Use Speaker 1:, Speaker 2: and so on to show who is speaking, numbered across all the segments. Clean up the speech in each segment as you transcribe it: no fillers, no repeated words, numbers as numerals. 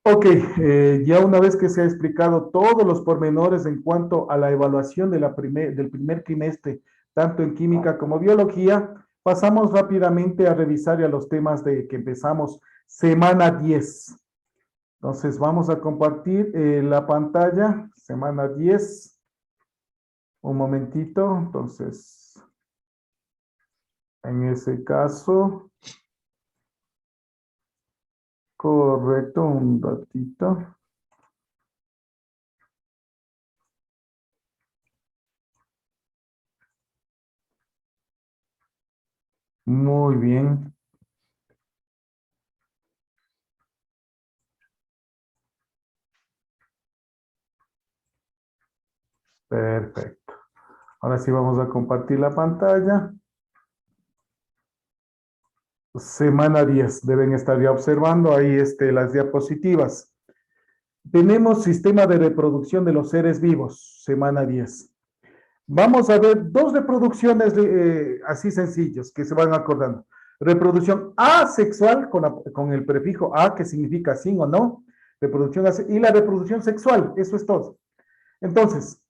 Speaker 1: Ok, ya una vez que se ha explicado todos los pormenores en cuanto a la evaluación de del primer trimestre, tanto en química como biología, pasamos rápidamente a revisar ya los temas de que empezamos semana 10. Entonces vamos a compartir la pantalla, semana 10. Un momentito, entonces en ese caso, correcto, un ratito. Muy bien, perfecto. Ahora sí vamos a compartir la pantalla. Semana 10, deben estar ya observando ahí las diapositivas. Tenemos sistema de reproducción de los seres vivos, semana 10. Vamos a ver dos reproducciones así sencillos que se van acordando. Reproducción asexual con el prefijo a que significa sí o no. Reproducción y la reproducción sexual, eso es todo. Entonces,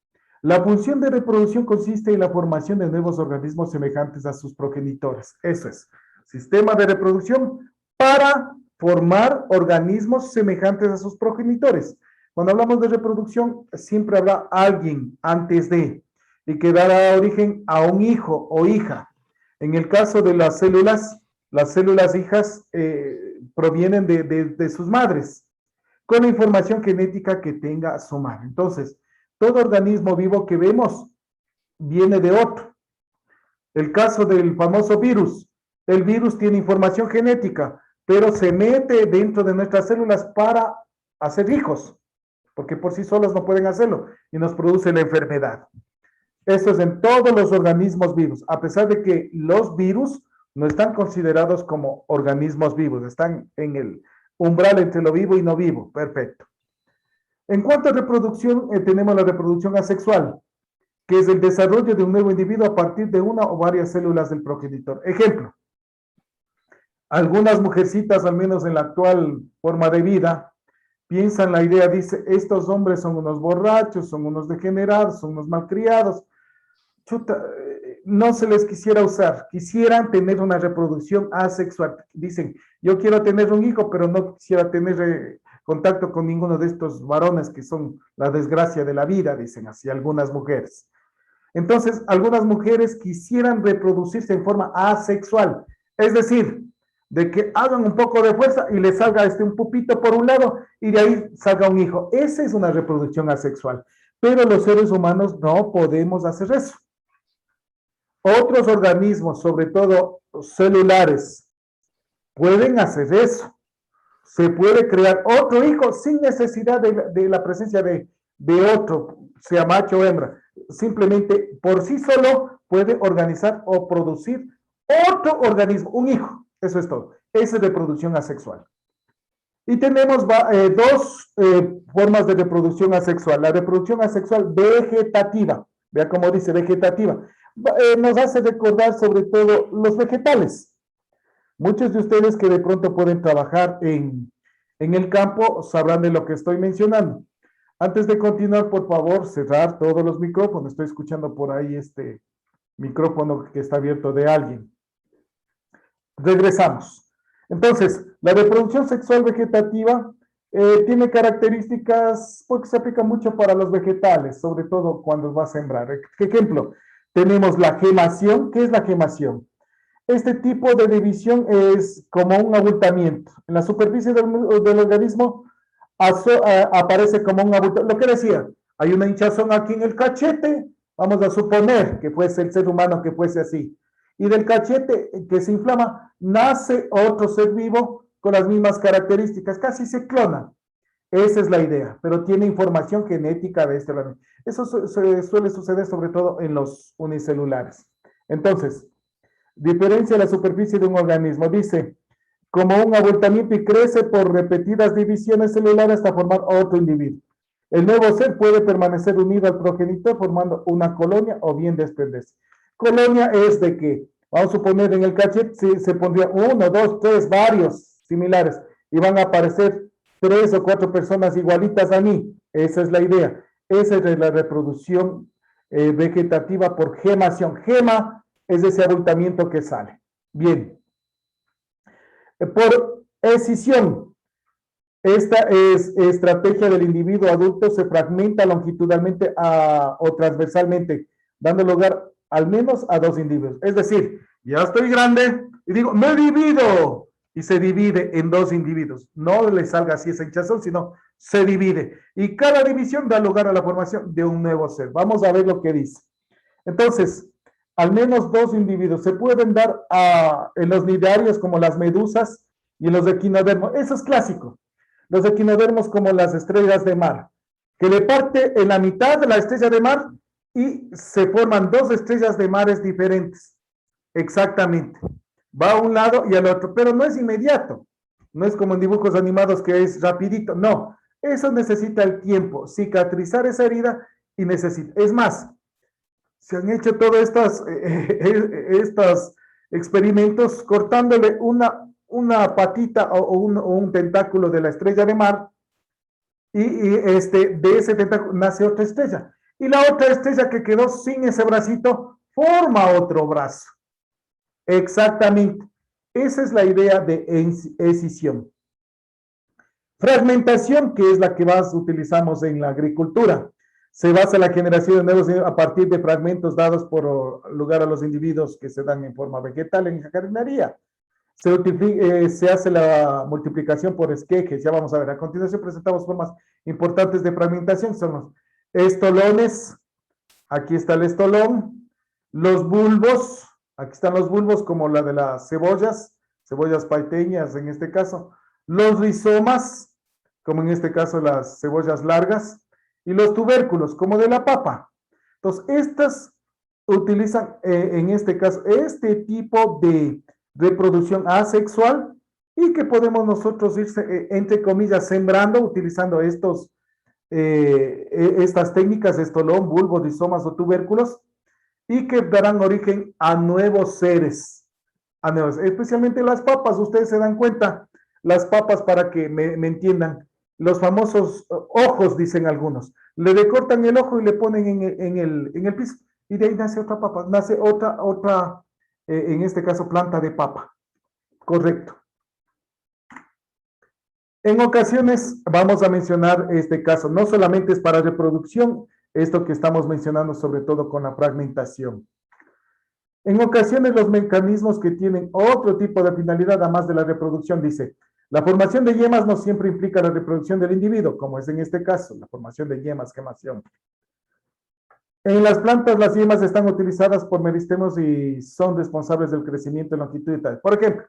Speaker 1: la función de reproducción consiste en la formación de nuevos organismos semejantes a sus progenitores. Eso es, sistema de reproducción para formar organismos semejantes a sus progenitores. Cuando hablamos de reproducción, siempre habrá alguien antes de y que dará origen a un hijo o hija. En el caso de las células hijas provienen de sus madres, con la información genética que tenga su madre. Entonces, todo organismo vivo que vemos viene de otro. El caso del famoso virus. El virus tiene información genética, pero se mete dentro de nuestras células para hacer hijos, porque por sí solos no pueden hacerlo y nos produce la enfermedad. Eso es en todos los organismos vivos, a pesar de que los virus no están considerados como organismos vivos, están en el umbral entre lo vivo y no vivo. Perfecto. En cuanto a reproducción, tenemos la reproducción asexual, que es el desarrollo de un nuevo individuo a partir de una o varias células del progenitor. Ejemplo, algunas mujercitas, al menos en la actual forma de vida, piensan la idea, dice, estos hombres son unos borrachos, son unos degenerados, son unos malcriados. Chuta, no se les quisiera usar, quisieran tener una reproducción asexual. Dicen, yo quiero tener un hijo, pero no quisiera tener contacto con ninguno de estos varones que son la desgracia de la vida, dicen así algunas mujeres. Entonces, algunas mujeres quisieran reproducirse en forma asexual, es decir, de que hagan un poco de fuerza y les salga un pupito por un lado y de ahí salga un hijo. Esa es una reproducción asexual, pero los seres humanos no podemos hacer eso. Otros organismos, sobre todo celulares, pueden hacer eso. Se puede crear otro hijo sin necesidad de la presencia de otro, sea macho o hembra. Simplemente por sí solo puede organizar o producir otro organismo, un hijo. Eso es todo. Esa es reproducción asexual. Y tenemos dos formas de reproducción asexual. La reproducción asexual vegetativa. Vea cómo dice vegetativa. Nos hace recordar sobre todo los vegetales. Muchos de ustedes que de pronto pueden trabajar en el campo sabrán de lo que estoy mencionando. Antes de continuar, por favor, cerrar todos los micrófonos. Estoy escuchando por ahí este micrófono que está abierto de alguien. Regresamos. Entonces, la reproducción sexual vegetativa tiene características porque se aplica mucho para los vegetales, sobre todo cuando va a sembrar. Ejemplo, tenemos la gemación. ¿Qué es la gemación? Este tipo de división es como un abultamiento. En la superficie del organismo aparece como un abultamiento. Lo que decía, hay una hinchazón aquí en el cachete, vamos a suponer que fuese el ser humano que fuese así. Y del cachete que se inflama, nace otro ser vivo con las mismas características, casi se clona. Esa es la idea, pero tiene información genética de este organismo. Eso suele suceder sobre todo en los unicelulares. Entonces, diferencia la superficie de un organismo. Dice, como un abultamiento y crece por repetidas divisiones celulares hasta formar otro individuo. El nuevo ser puede permanecer unido al progenitor formando una colonia o bien desprenderse. Colonia es de que, vamos a suponer en el cachete, se pondría uno, dos, tres, varios similares y van a aparecer 3 o 4 personas igualitas a mí. Esa es la idea. Esa es la reproducción vegetativa por gemación. Gema es ese abultamiento que sale. Bien. Por escisión. Esta es estrategia del individuo adulto, se fragmenta longitudinalmente o transversalmente, dando lugar al menos a 2 individuos. Es decir, ya estoy grande y digo, me divido, y se divide en 2 individuos. No le salga así esa hinchazón, sino se divide. Y cada división da lugar a la formación de un nuevo ser. Vamos a ver lo que dice. Entonces, al menos 2 individuos se pueden dar en los nidarios como las medusas y en los equinodermos. Eso es clásico. Los equinodermos como las estrellas de mar, que le parte en la mitad de la estrella de mar y se forman 2 estrellas de mares diferentes. Exactamente. Va a un lado y al otro, pero no es inmediato. No es como en dibujos animados que es rapidito. No, eso necesita el tiempo, cicatrizar esa herida y necesita. Es más, se han hecho todos estos experimentos cortándole una patita o un tentáculo de la estrella de mar y de ese tentáculo nace otra estrella. Y la otra estrella que quedó sin ese bracito forma otro brazo. Exactamente. Esa es la idea de escisión. Fragmentación, que es la que más utilizamos en la agricultura. Se basa en la generación de nuevos a partir de fragmentos dados por lugar a los individuos que se dan en forma vegetal en jardinería. Se hace la multiplicación por esquejes. Ya vamos a ver. A continuación presentamos formas importantes de fragmentación. Son los estolones. Aquí está el estolón. Los bulbos. Aquí están los bulbos como la de las cebollas paiteñas en este caso. Los rizomas, como en este caso las cebollas largas. Y los tubérculos, como de la papa. Entonces, estas utilizan en este caso este tipo de reproducción asexual y que podemos nosotros ir, entre comillas, sembrando, utilizando estas técnicas de estolón, bulbos, rizomas o tubérculos y que darán origen a nuevos seres, especialmente las papas. Ustedes se dan cuenta, las papas, para que me entiendan, los famosos ojos, dicen algunos, le recortan el ojo y le ponen en el piso y de ahí nace otra papa, nace otra en este caso planta de papa. Correcto. En ocasiones vamos a mencionar este caso, no solamente es para reproducción, esto que estamos mencionando sobre todo con la fragmentación. En ocasiones los mecanismos que tienen otro tipo de finalidad, además de la reproducción, dice, la formación de yemas no siempre implica la reproducción del individuo, como es en este caso, la formación de yemas, gemación. En las plantas, las yemas están utilizadas por meristemos y son responsables del crecimiento en longitud y tal. Por ejemplo,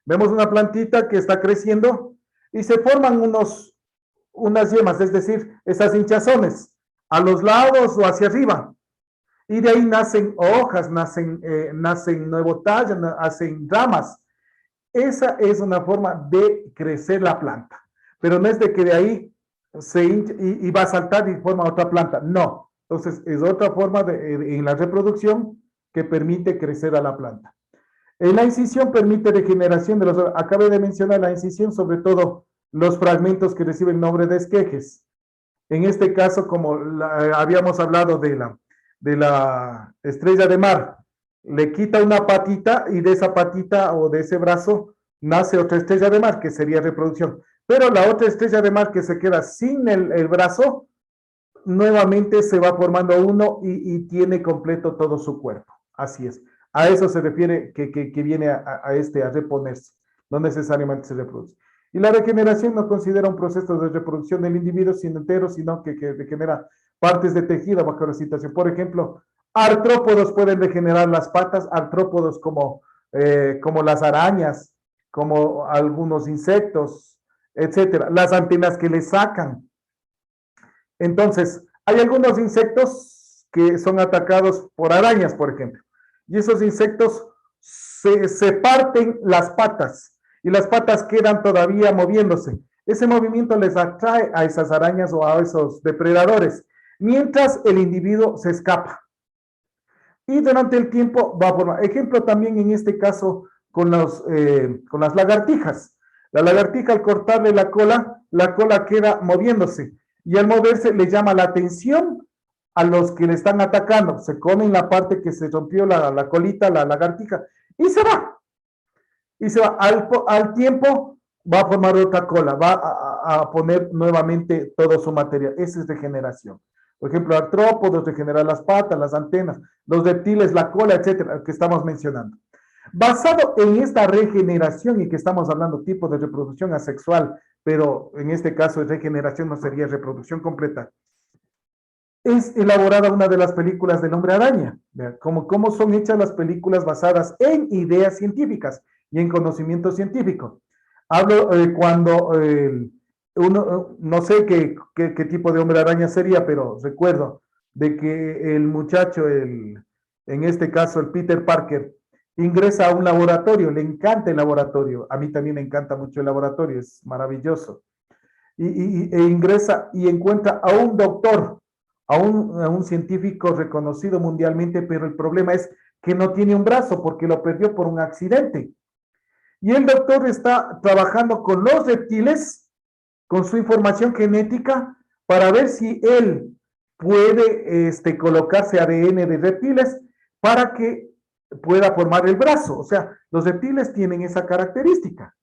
Speaker 1: vemos una plantita que está creciendo y se forman unas yemas, es decir, esas hinchazones a los lados o hacia arriba. Y de ahí nacen hojas, nacen nuevo tallo, nacen ramas. Esa es una forma de crecer la planta. Pero no es de que de ahí se hincha y va a saltar y forma otra planta. No. Entonces, es otra forma en la reproducción que permite crecer a la planta. La incisión permite regeneración de los... Acabé de mencionar la incisión, sobre todo los fragmentos que reciben nombre de esquejes. En este caso, como habíamos hablado de la estrella de mar, le quita una patita y de esa patita o de ese brazo nace otra estrella de mar, que sería reproducción. Pero la otra estrella de mar que se queda sin el brazo, nuevamente se va formando uno y tiene completo todo su cuerpo. Así es. A eso se refiere que viene a reponerse. No necesariamente se reproduce. Y la regeneración no considera un proceso de reproducción del individuo sin entero, sino que regenera partes de tejido bajo la situación. Por ejemplo, artrópodos pueden regenerar las patas, artrópodos como las arañas, como algunos insectos, etcétera. Las antenas que le sacan. Entonces, hay algunos insectos que son atacados por arañas, por ejemplo. Y esos insectos se parten las patas y las patas quedan todavía moviéndose. Ese movimiento les atrae a esas arañas o a esos depredadores, mientras el individuo se escapa. Y durante el tiempo va a formar. Ejemplo también en este caso con las lagartijas. La lagartija al cortarle la cola queda moviéndose y al moverse le llama la atención a los que le están atacando. Se comen la parte que se rompió la colita, la lagartija, y se va. Y se va. Al tiempo va a formar otra cola, va a poner nuevamente todo su material. Esa es regeneración. Por ejemplo, artrópodos, regenerar las patas, las antenas, los reptiles, la cola, etcétera, que estamos mencionando. Basado en esta regeneración y que estamos hablando tipo de reproducción asexual, pero en este caso regeneración no sería reproducción completa, es elaborada una de las películas del Hombre Araña. Cómo son hechas las películas basadas en ideas científicas y en conocimiento científico. Hablo cuando uno, no sé qué tipo de Hombre Araña sería, pero recuerdo de que el muchacho, en este caso el Peter Parker, ingresa a un laboratorio, le encanta el laboratorio, a mí también me encanta mucho el laboratorio, es maravilloso, e ingresa y encuentra a un doctor, a un científico reconocido mundialmente, pero el problema es que no tiene un brazo porque lo perdió por un accidente. Y el doctor está trabajando con los reptiles, con su información genética, para ver si él puede colocarse ADN de reptiles para que pueda formar el brazo. O sea, los reptiles tienen esa característica.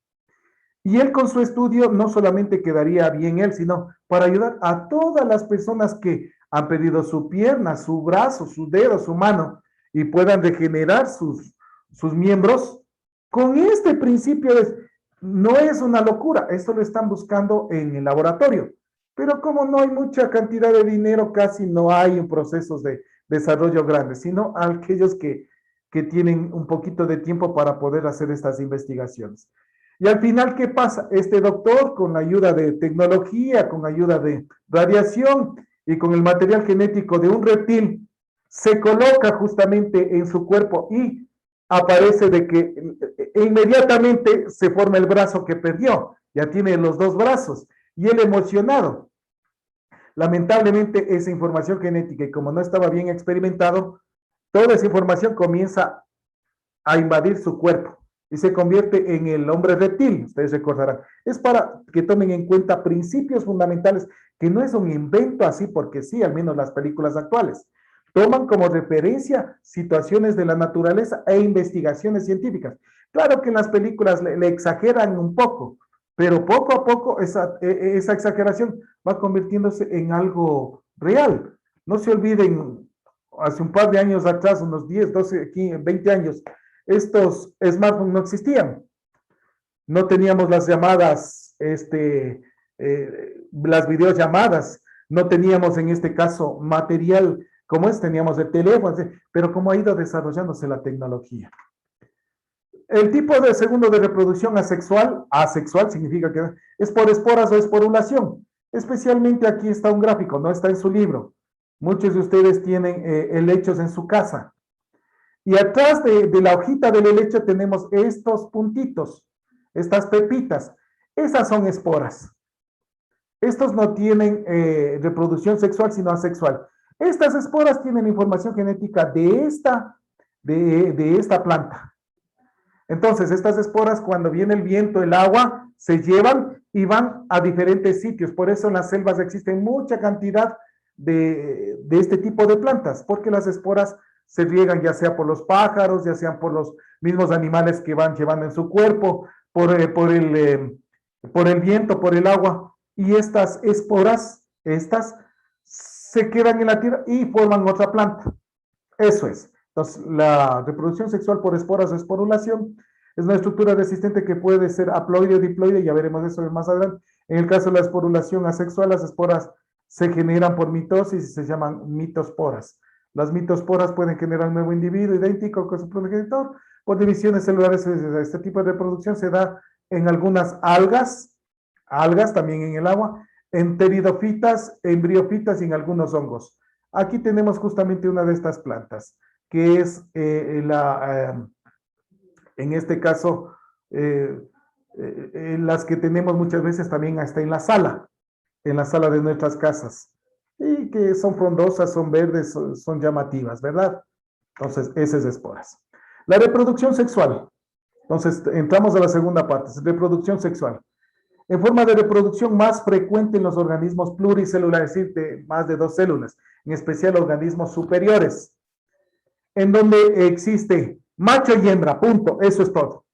Speaker 1: Y él con su estudio no solamente quedaría bien él, sino para ayudar a todas las personas que han perdido su pierna, su brazo, su dedo, su mano, y puedan regenerar sus miembros. Con este principio no es una locura, esto lo están buscando en el laboratorio. Pero como no hay mucha cantidad de dinero, casi no hay procesos de desarrollo grandes, sino aquellos que tienen un poquito de tiempo para poder hacer estas investigaciones. Y al final, ¿qué pasa? Este doctor, con la ayuda de tecnología, con ayuda de radiación y con el material genético de un reptil, se coloca justamente en su cuerpo y aparece de que inmediatamente se forma el brazo que perdió. Ya tiene los dos brazos y él emocionado. Lamentablemente, esa información genética, y como no estaba bien experimentado, toda esa información comienza a invadir su cuerpo y se convierte en el hombre reptil, ustedes recordarán. Es para que tomen en cuenta principios fundamentales, que no es un invento así porque sí, al menos las películas actuales. Toman como referencia situaciones de la naturaleza e investigaciones científicas. Claro que en las películas le exageran un poco, pero poco a poco esa exageración va convirtiéndose en algo real. No se olviden, hace un par de años atrás, unos 10, 12, 15, 20 años, estos smartphones no existían. No teníamos las llamadas, las videollamadas, no teníamos en este caso material como teníamos el teléfono, pero cómo ha ido desarrollándose la tecnología. El tipo de segundo de reproducción asexual significa que es por esporas o esporulación. Especialmente aquí está un gráfico, no está en su libro. Muchos de ustedes tienen helechos en su casa. Y atrás de la hojita del helecho tenemos estos puntitos, estas pepitas. Esas son esporas. Estos no tienen reproducción sexual, sino asexual. Estas esporas tienen información genética de esta planta. Entonces, estas esporas, cuando viene el viento, el agua, se llevan y van a diferentes sitios. Por eso en las selvas existen mucha cantidad de este tipo de plantas, porque las esporas se riegan ya sea por los pájaros, ya sean por los mismos animales que van llevando en su cuerpo, por el viento, por el agua. Y estas esporas, se quedan en la tierra y forman otra planta. Eso es. Entonces, la reproducción sexual por esporas o esporulación es una estructura resistente que puede ser haploide o diploide, ya veremos eso más adelante. En el caso de la esporulación asexual, las esporas se generan por mitosis y se llaman mitosporas. Las mitosporas pueden generar un nuevo individuo idéntico con su progenitor por divisiones celulares. Este tipo de reproducción se da en algunas algas también en el agua, en pteridofitas, embriofitas y en algunos hongos. Aquí tenemos justamente una de estas plantas, que es en este caso, las que tenemos muchas veces también hasta en la sala de nuestras casas, y que son frondosas, son verdes, son llamativas, ¿verdad? Entonces, esas esporas. La reproducción sexual. Entonces, entramos a la segunda parte, reproducción sexual. En forma de reproducción más frecuente en los organismos pluricelulares, es decir, de más de 2 células, en especial organismos superiores, en donde existe macho y hembra, punto, eso es todo.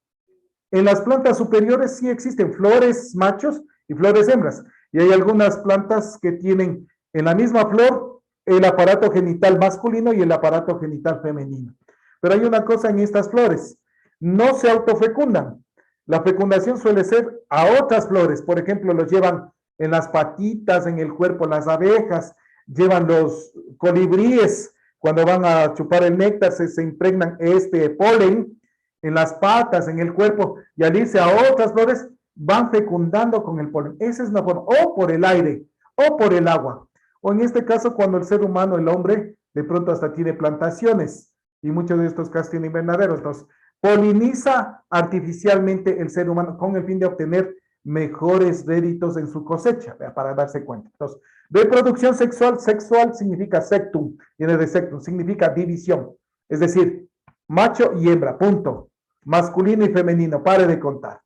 Speaker 1: En las plantas superiores sí existen flores machos y flores hembras, y hay algunas plantas que tienen en la misma flor el aparato genital masculino y el aparato genital femenino. Pero hay una cosa en estas flores, no se autofecundan. La fecundación suele ser a otras flores, por ejemplo, los llevan en las patitas, en el cuerpo, las abejas, llevan los colibríes, cuando van a chupar el néctar se impregnan este polen en las patas, en el cuerpo, y al irse a otras flores van fecundando con el polen. Esa es una forma, o por el aire, o por el agua, o en este caso cuando el ser humano, el hombre, de pronto hasta tiene plantaciones, y muchos de estos casos tienen invernaderos, entonces poliniza artificialmente el ser humano con el fin de obtener mejores réditos en su cosecha, para darse cuenta. Entonces, reproducción sexual, sexual significa sectum, viene de sectum, significa división, es decir, macho y hembra, punto. Masculino y femenino, pare de contar.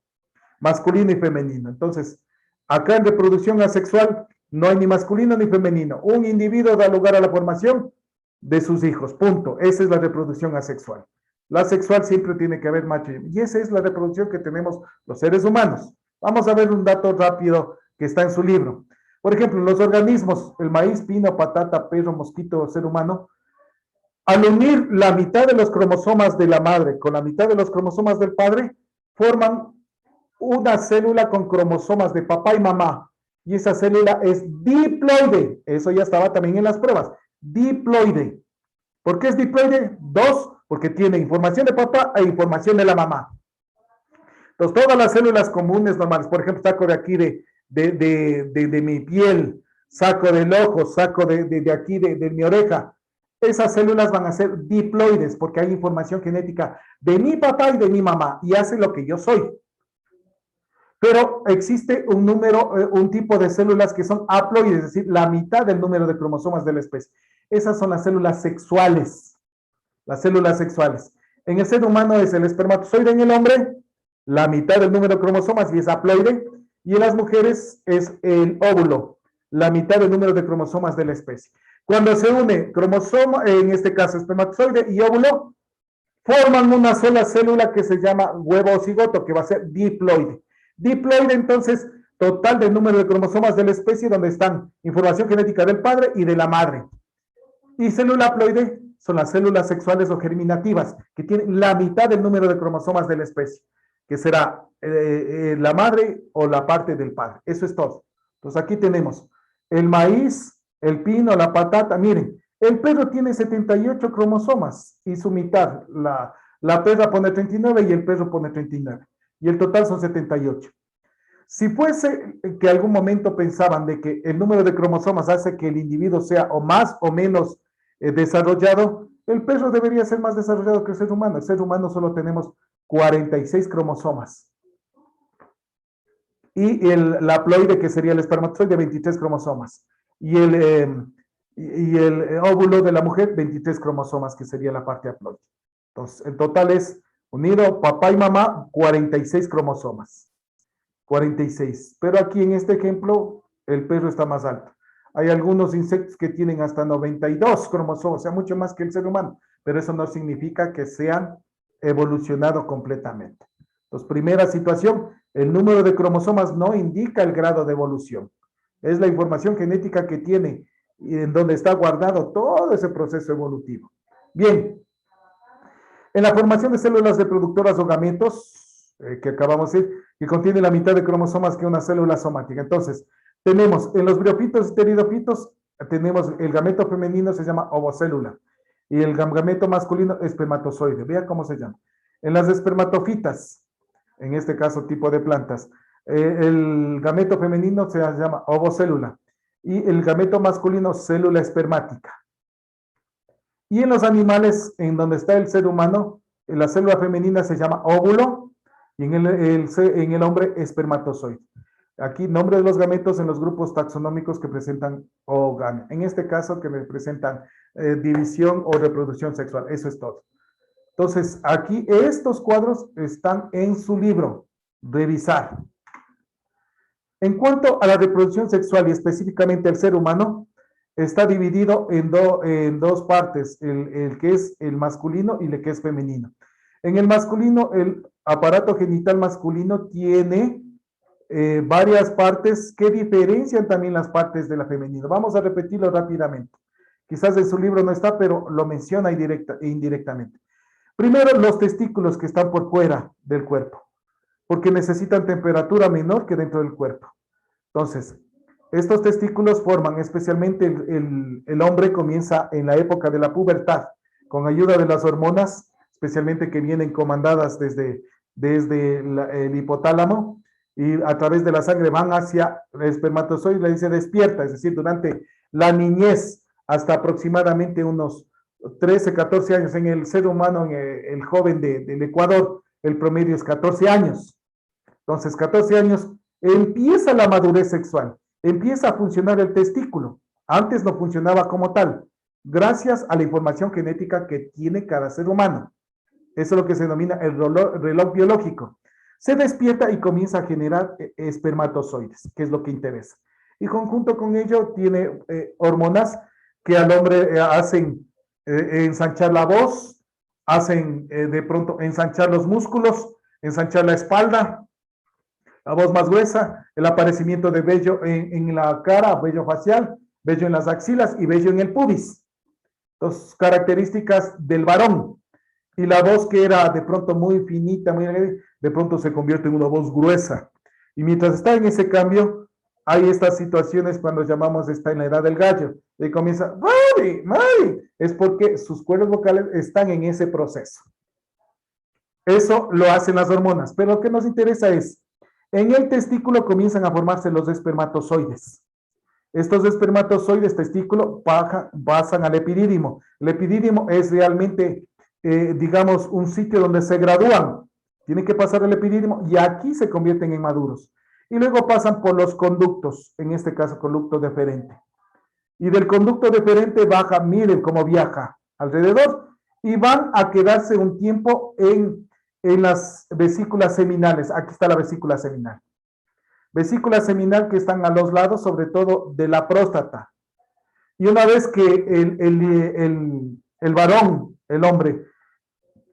Speaker 1: Masculino y femenino. Entonces, acá en reproducción asexual no hay ni masculino ni femenino. Un individuo da lugar a la formación de sus hijos, punto. Esa es la reproducción asexual. La sexual siempre tiene que haber macho y hembra. Y esa es la reproducción que tenemos los seres humanos. Vamos a ver un dato rápido que está en su libro. Por ejemplo, los organismos, el maíz, pino, patata, perro, mosquito, ser humano, al unir la mitad de los cromosomas de la madre con la mitad de los cromosomas del padre, forman una célula con cromosomas de papá y mamá. Y esa célula es diploide. Eso ya estaba también en las pruebas. Diploide. ¿Por qué es diploide? Dos, porque tiene información de papá e información de la mamá. Entonces, todas las células comunes normales, por ejemplo, saco de aquí de mi piel, saco del ojo, saco de aquí de mi oreja, esas células van a ser diploides porque hay información genética de mi papá y de mi mamá y hace lo que yo soy. Pero existe un número, un tipo de células que son haploides, es decir, la mitad del número de cromosomas de la especie. Esas son las células sexuales. Las células sexuales. En el ser humano es el espermatozoide, en el hombre, la mitad del número de cromosomas y es haploide. Y en las mujeres es el óvulo, la mitad del número de cromosomas de la especie. Cuando se une cromosoma, en este caso espermatozoide y óvulo, forman una sola célula que se llama huevo o cigoto, que va a ser diploide. Diploide, entonces, total del número de cromosomas de la especie, donde están información genética del padre y de la madre. Y célula haploide son las células sexuales o germinativas, que tienen la mitad del número de cromosomas de la especie, que será la madre o la parte del padre. Eso es todo. Entonces aquí tenemos el maíz, el pino, la patata. Miren, el perro tiene 78 cromosomas y su mitad, la perra pone 39 y el perro pone 39. Y el total son 78. Si fuese que algún momento pensaban de que el número de cromosomas hace que el individuo sea o más o menos desarrollado, el perro debería ser más desarrollado que el ser humano. El ser humano solo tenemos 46 cromosomas. Y la haploide, que sería el espermatozoide, 23 cromosomas. Y el óvulo de la mujer, 23 cromosomas, que sería la parte haploide. Entonces, el total es, unido papá y mamá, 46 cromosomas. 46. Pero aquí en este ejemplo, el perro está más alto. Hay algunos insectos que tienen hasta 92 cromosomas, o sea, mucho más que el ser humano, pero eso no significa que sean evolucionado completamente. Entonces, primera situación, el número de cromosomas no indica el grado de evolución. Es la información genética que tiene y en donde está guardado todo ese proceso evolutivo. Bien, en la formación de células reproductoras o gametos, que acabamos de decir, que contiene la mitad de cromosomas que una célula somática. Entonces, tenemos en los briofitos y pteridofitos, tenemos el gameto femenino, se llama ovocélula, y el gameto masculino, espermatozoide. Vea cómo se llama. En las espermatofitas, en este caso tipo de plantas, el gameto femenino se llama ovocélula, y el gameto masculino, célula espermática. Y en los animales, en donde está el ser humano, la célula femenina se llama óvulo, y en el hombre, espermatozoide. Aquí, nombre de los gametos en los grupos taxonómicos que presentan OGAM. En este caso, que representan división o reproducción sexual. Eso es todo. Entonces, aquí estos cuadros están en su libro. Revisar. En cuanto a la reproducción sexual y específicamente el ser humano, está dividido en dos partes, el que es el masculino y el que es femenino. En el masculino, el aparato genital masculino tiene varias partes que diferencian también las partes de la femenina. Vamos a repetirlo rápidamente. Quizás en su libro no está, pero lo menciona indirectamente. Primero, los testículos que están por fuera del cuerpo, porque necesitan temperatura menor que dentro del cuerpo. Entonces, estos testículos forman, especialmente el hombre comienza en la época de la pubertad, con ayuda de las hormonas, especialmente que vienen comandadas desde el hipotálamo, y a través de la sangre van hacia el espermatozoide, le dice despierta, es decir, durante la niñez, hasta aproximadamente unos 13, 14 años en el ser humano, en el joven del Ecuador, el promedio es 14 años. Entonces, 14 años empieza la madurez sexual, empieza a funcionar el testículo. Antes no funcionaba como tal, gracias a la información genética que tiene cada ser humano. Eso es lo que se denomina el reloj biológico. Se despierta y comienza a generar espermatozoides, que es lo que interesa. Y conjunto con ello tiene hormonas que al hombre hacen ensanchar la voz, hacen de pronto ensanchar los músculos, ensanchar la espalda, la voz más gruesa, el aparecimiento de vello en la cara, vello facial, vello en las axilas y vello en el pubis. Dos características del varón. Y la voz que era de pronto muy finita, muy de pronto se convierte en una voz gruesa. Y mientras está en ese cambio, hay estas situaciones cuando llamamos está en la edad del gallo. Y comienza, ¡Mari! ¡Mari! Es porque sus cuerdas vocales están en ese proceso. Eso lo hacen las hormonas. Pero lo que nos interesa es, en el testículo comienzan a formarse los espermatozoides. Estos espermatozoides testículo pasan al epidídimo. El epidídimo es realmente, digamos, un sitio donde se gradúan. Tienen que pasar el epidídimo y aquí se convierten en maduros. Y luego pasan por los conductos, en este caso conducto deferente. Y del conducto deferente baja, miren cómo viaja alrededor, y van a quedarse un tiempo en las vesículas seminales. Aquí está la vesícula seminal. Vesícula seminal que están a los lados, sobre todo de la próstata. Y una vez que el varón, el hombre,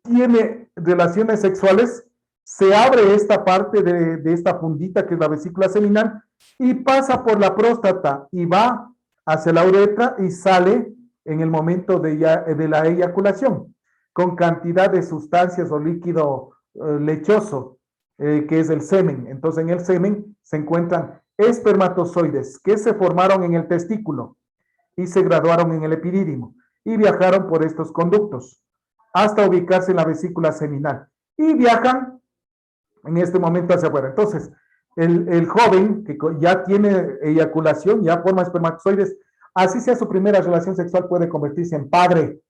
Speaker 1: tiene relaciones sexuales, se abre esta parte de esta fundita que es la vesícula seminal y pasa por la próstata y va hacia la uretra y sale en el momento de la eyaculación con cantidad de sustancias o líquido lechoso, que es el semen. Entonces en el semen se encuentran espermatozoides que se formaron en el testículo y se graduaron en el epidídimo y viajaron por estos conductos hasta ubicarse en la vesícula seminal y viajan en este momento hacia afuera. Entonces, el joven que ya tiene eyaculación, ya forma espermatozoides, así sea su primera relación sexual, puede convertirse en padre.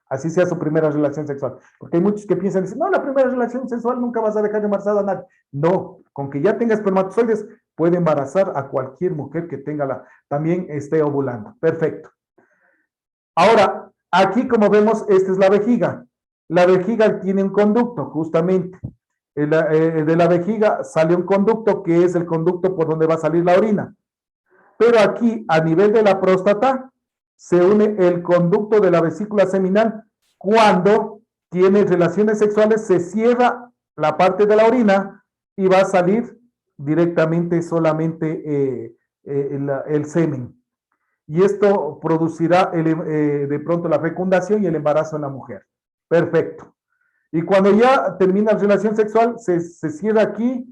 Speaker 1: Así sea su primera relación sexual. Porque hay muchos que piensan, dicen, no, la primera relación sexual nunca vas a dejar embarazada a nadie. No, con que ya tenga espermatozoides, puede embarazar a cualquier mujer que tenga también esté ovulando. Perfecto. Ahora, aquí como vemos, esta es la vejiga. La vejiga tiene un conducto, justamente. De la vejiga sale un conducto que es el conducto por donde va a salir la orina. Pero aquí, a nivel de la próstata, se une el conducto de la vesícula seminal. Cuando tiene relaciones sexuales, se cierra la parte de la orina y va a salir directamente solamente el semen. Y esto producirá de pronto la fecundación y el embarazo en la mujer. Perfecto. Y cuando ya termina la relación sexual, se cierra aquí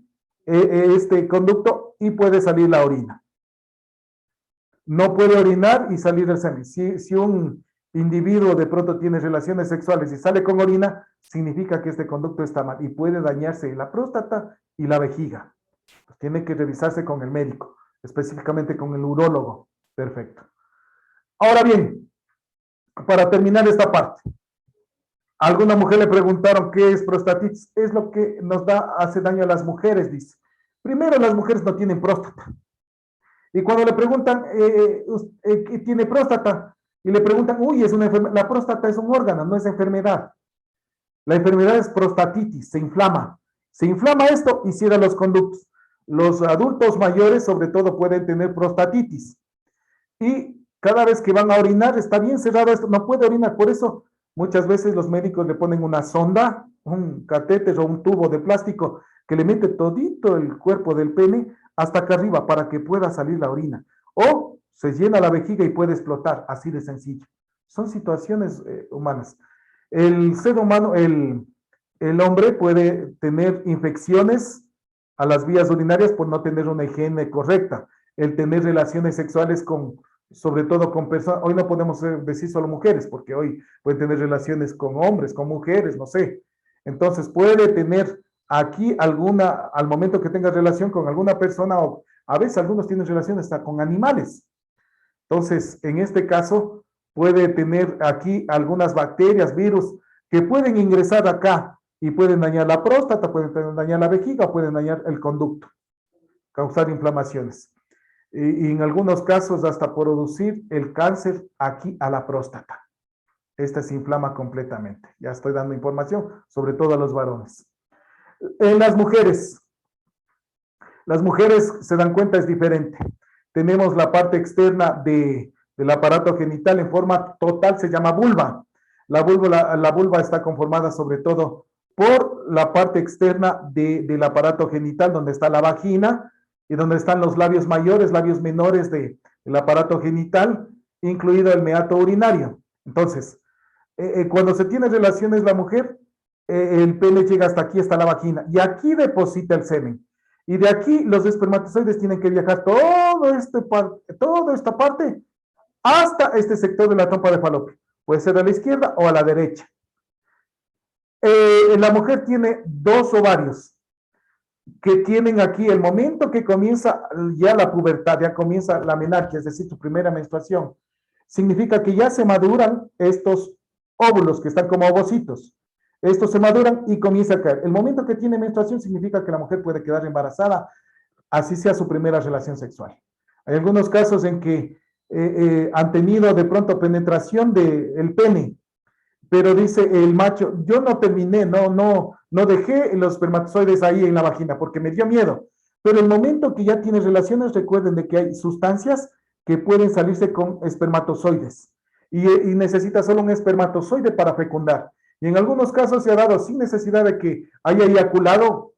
Speaker 1: este conducto y puede salir la orina. No puede orinar y salir el semen. Si un individuo de pronto tiene relaciones sexuales y sale con orina, significa que este conducto está mal y puede dañarse la próstata y la vejiga. Pues tiene que revisarse con el médico, específicamente con el urólogo. Perfecto. Ahora bien, para terminar esta parte, a alguna mujer le preguntaron qué es prostatitis. Es lo que nos hace daño a las mujeres, dice. Primero, las mujeres no tienen próstata. Y cuando le preguntan, ¿qué tiene próstata? Y le preguntan, uy, es una enfermedad. La próstata es un órgano, no es enfermedad. La enfermedad es prostatitis, se inflama. Se inflama esto y cierra los conductos. Los adultos mayores, sobre todo, pueden tener prostatitis. Y cada vez que van a orinar, está bien cerrado esto, no puede orinar. Por eso, muchas veces los médicos le ponen una sonda, un catéter o un tubo de plástico que le mete todito el cuerpo del pene hasta acá arriba para que pueda salir la orina. O se llena la vejiga y puede explotar, así de sencillo. Son situaciones humanas. El ser humano, el hombre puede tener infecciones a las vías urinarias por no tener una higiene correcta. El tener relaciones sexuales sobre todo con personas, hoy no podemos decir solo mujeres, porque hoy pueden tener relaciones con hombres, con mujeres, no sé. Entonces puede tener aquí al momento que tenga relación con alguna persona, o a veces algunos tienen relaciones hasta con animales. Entonces, en este caso, puede tener aquí algunas bacterias, virus, que pueden ingresar acá y pueden dañar la próstata, pueden dañar la vejiga, pueden dañar el conducto, causar inflamaciones. Y en algunos casos hasta producir el cáncer aquí a la próstata. Esta se inflama completamente. Ya estoy dando información, sobre todo a los varones. En las mujeres se dan cuenta, es diferente. Tenemos la parte externa del aparato genital en forma total, se llama vulva. La vulva está conformada sobre todo por la parte externa del aparato genital, donde está la vagina y donde están los labios mayores, labios menores del aparato genital, incluido el meato urinario. Entonces, cuando se tiene relaciones la mujer, el pene llega hasta aquí, hasta la vagina, y aquí deposita el semen. Y de aquí los espermatozoides tienen que viajar toda esta parte hasta este sector de la trompa de falopio. Puede ser a la izquierda o a la derecha. La mujer tiene dos ovarios que tienen aquí el momento que comienza ya la pubertad, ya comienza la menarquia, es decir, su primera menstruación. Significa que ya se maduran estos óvulos que están como ovocitos. Estos se maduran y comienza a caer. El momento que tiene menstruación significa que la mujer puede quedar embarazada, así sea su primera relación sexual. Hay algunos casos en que han tenido de pronto penetración del pene, pero dice el macho, yo no terminé, no dejé los espermatozoides ahí en la vagina porque me dio miedo. Pero el momento que ya tienes relaciones, recuerden de que hay sustancias que pueden salirse con espermatozoides y necesita solo un espermatozoide para fecundar. Y en algunos casos se ha dado sin necesidad de que haya eyaculado,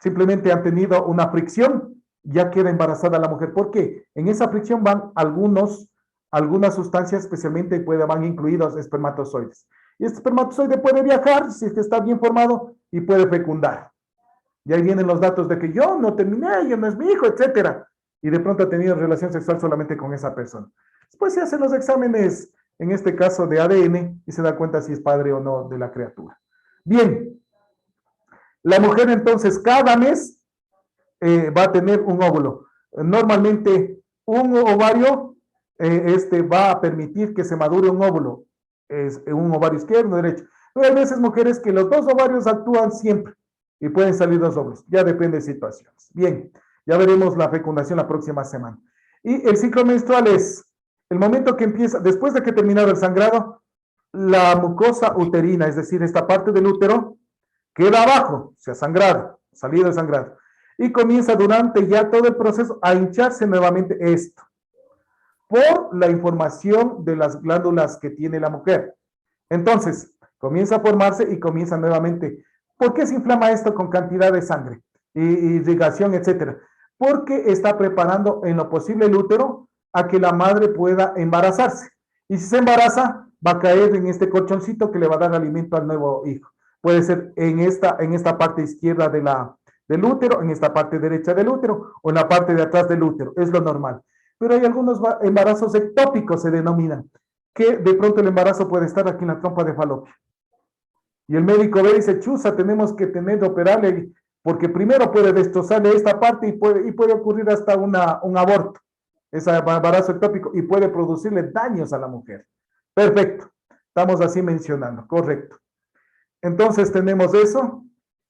Speaker 1: simplemente han tenido una fricción, ya queda embarazada la mujer. ¿Por qué? En esa fricción van algunas sustancias, especialmente van incluidos espermatozoides. Y este espermatozoide puede viajar, si es que está bien formado, y puede fecundar. Y ahí vienen los datos de que yo no terminé, yo no es mi hijo, etcétera. Y de pronto ha tenido relación sexual solamente con esa persona. Después se hacen los exámenes, en este caso de ADN, y se da cuenta si es padre o no de la criatura. Bien, la mujer entonces cada mes va a tener un óvulo. Normalmente un ovario va a permitir que se madure un óvulo. Es un ovario izquierdo, derecho. Pero hay veces mujeres que los dos ovarios actúan siempre y pueden salir dos óvulos. Ya depende de situaciones. Bien, ya veremos la fecundación la próxima semana. Y el ciclo menstrual es el momento que empieza, después de que terminado el sangrado, la mucosa uterina, es decir, esta parte del útero, queda abajo, se ha sangrado, salido el sangrado. Y comienza durante ya todo el proceso a hincharse nuevamente esto, por la información de las glándulas que tiene la mujer. Entonces, comienza a formarse y comienza nuevamente. ¿Por qué se inflama esto con cantidad de sangre, irrigación, etcétera? Porque está preparando en lo posible el útero a que la madre pueda embarazarse. Y si se embaraza, va a caer en este colchoncito que le va a dar alimento al nuevo hijo. Puede ser en esta parte izquierda del útero, en esta parte derecha del útero o en la parte de atrás del útero. Es lo normal. Pero hay algunos embarazos ectópicos, se denominan, que de pronto el embarazo puede estar aquí en la trompa de falopio. Y el médico ve y dice, chuza, tenemos que operarle, porque primero puede destrozarle esta parte y puede ocurrir hasta un aborto, ese embarazo ectópico, y puede producirle daños a la mujer. Perfecto, estamos así mencionando, correcto. Entonces tenemos eso.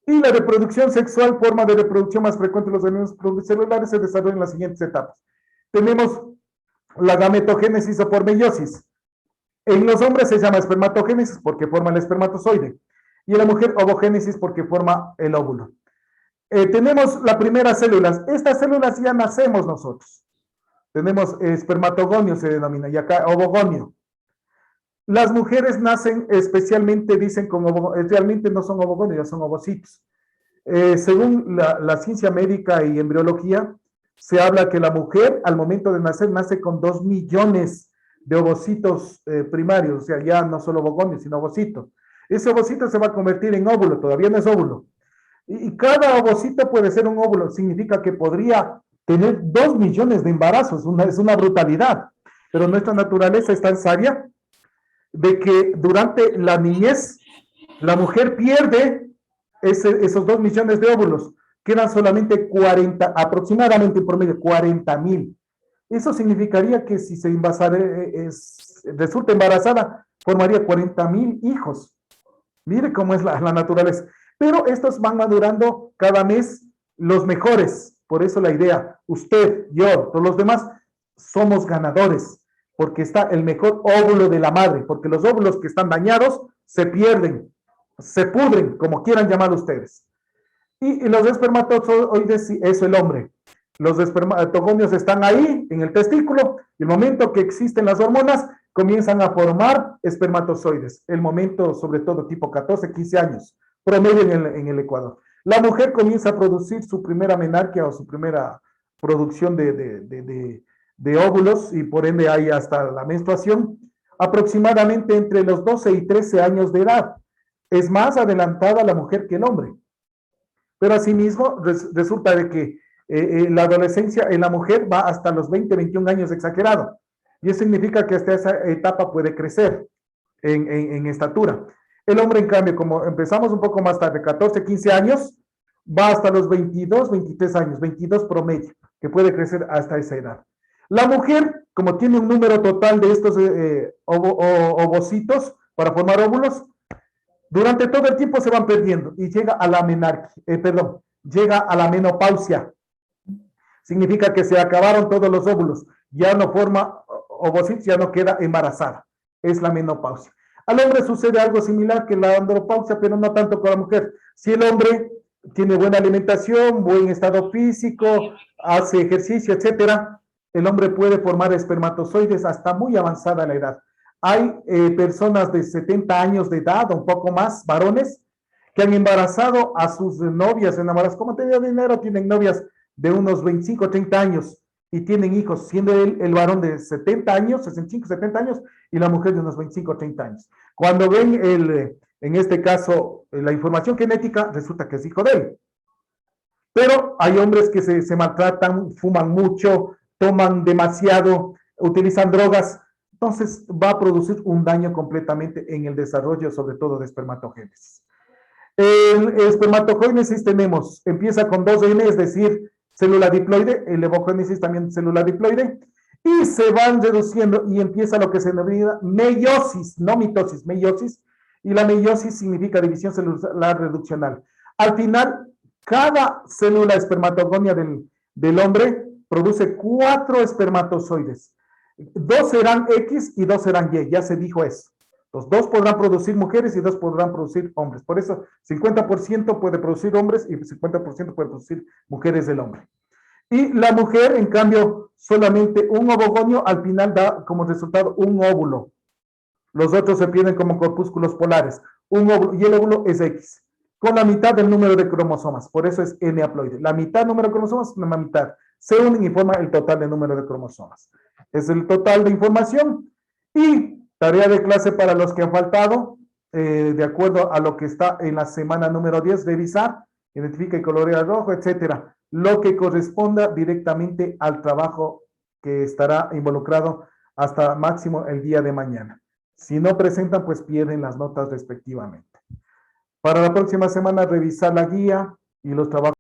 Speaker 1: Y la reproducción sexual, forma de reproducción más frecuente de los organismos pluricelulares, se desarrolla en las siguientes etapas. Tenemos la gametogénesis o por meiosis. En los hombres se llama espermatogénesis porque forma el espermatozoide. Y en la mujer, ovogénesis porque forma el óvulo. Tenemos las primeras células. Estas células ya nacemos nosotros. Tenemos espermatogonio, se denomina, y acá ovogonio. Las mujeres nacen especialmente, dicen, realmente no son ovogonios, ya son ovocitos. Según la ciencia médica y embriología, se habla que la mujer al momento de nacer nace con 2 millones de ovocitos primarios, o sea, ya no solo ovogonios, sino ovocitos. Ese ovocito se va a convertir en óvulo, todavía no es óvulo. Y cada ovocito puede ser un óvulo, significa que podría tener 2 millones de embarazos, es una brutalidad. Pero nuestra naturaleza es tan sabia de que durante la niñez la mujer pierde esos 2 millones de óvulos, quedan solamente 40, aproximadamente por medio 40,000. Eso significaría que si resulta embarazada, formaría 40,000 hijos. Mire cómo es la naturaleza. Pero estos van madurando cada mes los mejores. Por eso la idea, usted, yo, todos los demás, somos ganadores, porque está el mejor óvulo de la madre, porque los óvulos que están dañados se pierden, se pudren, como quieran llamar ustedes. Y los espermatozoides, eso el hombre. Los espermatogonios están ahí, en el testículo, y el momento que existen las hormonas, comienzan a formar espermatozoides. El momento, sobre todo, tipo 14, 15 años, promedio en el Ecuador. La mujer comienza a producir su primera menarquia o su primera producción de óvulos, y por ende hay hasta la menstruación, aproximadamente entre los 12 y 13 años de edad. Es más adelantada la mujer que el hombre. Pero asimismo, resulta de que la adolescencia en la mujer va hasta los 20, 21 años exagerado. Y eso significa que hasta esa etapa puede crecer en estatura. El hombre, en cambio, como empezamos un poco más tarde, 14, 15 años, va hasta los 22, 23 años, 22 promedio, que puede crecer hasta esa edad. La mujer, como tiene un número total de estos ovocitos para formar óvulos, durante todo el tiempo se van perdiendo y llega a la llega a la menopausia. Significa que se acabaron todos los óvulos, ya no forma ovocitos, ya no queda embarazada. Es la menopausia. Al hombre sucede algo similar que la andropausia, pero no tanto con la mujer. Si el hombre tiene buena alimentación, buen estado físico, hace ejercicio, etcétera, el hombre puede formar espermatozoides hasta muy avanzada la edad. Hay personas de 70 años de edad, un poco más, varones, que han embarazado a sus novias, enamoradas. Como tenían dinero, tienen novias de unos 25, 30 años y tienen hijos, siendo él el varón de 70 años, 65, 70 años, y la mujer de unos 25, 30 años. Cuando ven, en este caso, la información genética, resulta que es hijo de él. Pero hay hombres que se maltratan, fuman mucho, toman demasiado, utilizan drogas, entonces va a producir un daño completamente en el desarrollo, sobre todo de espermatogénesis. El espermatogénesis tenemos, empieza con 2N, es decir, célula diploide, el evogénesis también célula diploide, y se van reduciendo y empieza lo que se denomina meiosis, no mitosis, meiosis, y la meiosis significa división celular reduccional. Al final, cada célula espermatogonia del hombre produce 4 espermatozoides. 2 serán X y 2 serán Y, ya se dijo eso. Los 2 podrán producir mujeres y 2 podrán producir hombres. Por eso 50% puede producir hombres y 50% puede producir mujeres del hombre. Y la mujer, en cambio, solamente un ovogonio al final da como resultado un óvulo. Los otros se pierden como corpúsculos polares. Un óvulo, y el óvulo es X, con la mitad del número de cromosomas. Por eso es N haploide. La mitad del número de cromosomas, la mitad. Se unen y forman el total de número de cromosomas. Es el total de información. Y tarea de clase para los que han faltado, de acuerdo a lo que está en la semana número 10, revisar, identifica y colorea rojo, etcétera, lo que corresponda directamente al trabajo que estará involucrado hasta máximo el día de mañana. Si no presentan, pues pierden las notas respectivamente. Para la próxima semana, revisar la guía y los trabajos.